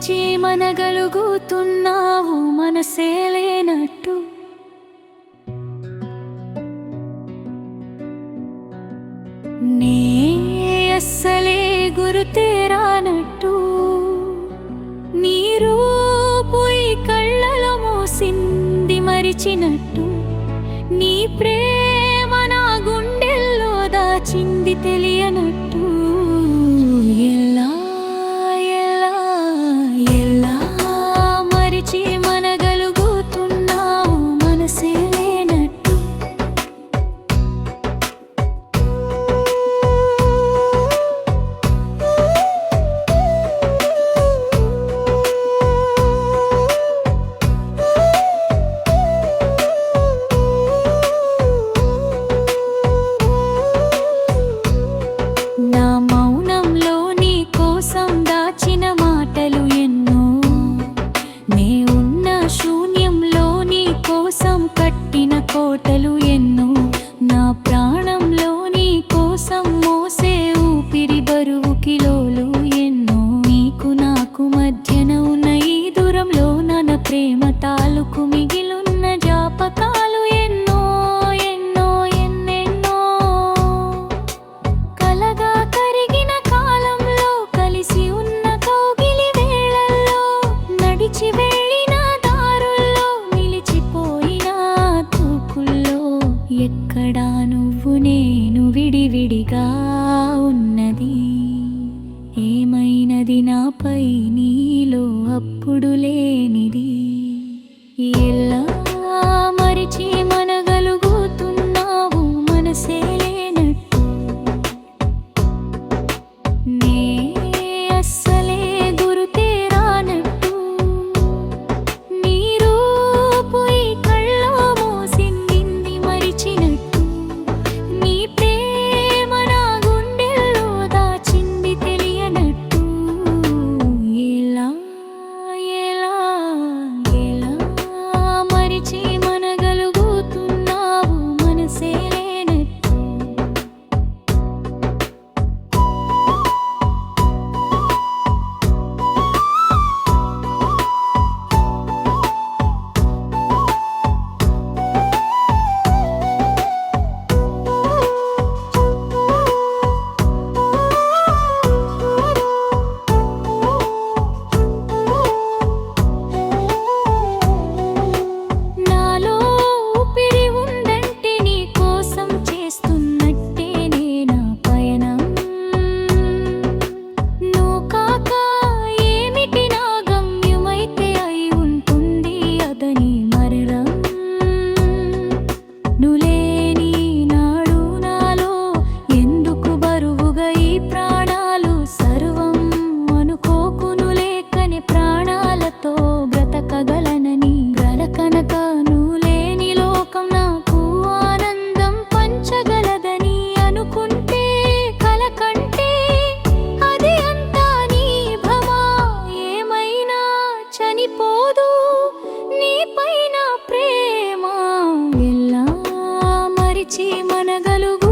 మరిచి మనగలుగుతున్నావు మనసే లేనట్టు. నే అస్సలే గురుతేరానట్టు. నీరు పోయి కళ్ళలో మోసింది మరిచినట్టు. నీ ప్రేమ నా గుండెల్లో దాచింది తెలియనట్టు. ఎలా ఎలా ఎలా మరిచి మనగలుగుతున్నావు మనసే లేనట్టు. నా మౌనంలో నీ కోసం దాచిన మాటలు ఎన్నో. నే ఉన్న శూన్యంలో నీ కోసం కట్టిన కోటలు ఎన్నో. నా ప్రాణంలో నీ కోసం మోసే ఊపిరి బరువు కిలోలు ఎన్నో. నీకు నాకు మధ్యన ఉన్న ఈ దూరంలో నా ప్రేమ తాలూకు మిగిలున్న జ్ఞాపకాలు ఎన్నో ఎన్నో ఎన్నెన్నో. కలగా కరిగిన కాలంలో కలిసి ఉన్న కౌగిలి వేళల్లో నడిచి వెళ్ళిన దారుల్లో నిలిచిపోయిన తూకుల్లో ఎక్కడా నువ్వు నేను విడివిడిగా ఉన్నది. ఏమైనది నాపై నీలో అప్పుడు లేనిది. ఎలా మరిచి మనగలుగుతున్నావు మనసే లేనట్టు. నే అస్సలే గురుతేరానట్టు. నీరు పోయి కళ్ళలో మోసింది మరిచినట్టు. నీ ప్రేమ నా గుండెల్లో దాచింది తెలియనట్టు. ఎలా ఎలా ఎలా మరిచి మనగలుగుతున్నావు మనసే లేనట్టు. నాలో ఊపిరి ఉందంటే నీ కోసం చేస్తున్నట్టే నేనా పయనం. నువ్వు కాక ఏమిటి నా గమ్యమైతే అయి ఉంటుంది అదని మరణం. నులేని నాడు నాలో ఎందుకు బరువుగా ఈ ప్రాణాలు సర్వం అనుకోకు. నులేకని ప్రాణాలతో బ్రతకగలనని బ్రతకనక నులేని లోకం నాకు ఆనందం పంచగలదని అనుకుంటే కల కంటే అది అంతా నీ భ్రమ. ఏమైనా చనిపోదు నీపైన ప్రేమ. ఎలా మరిచి మనగలుగు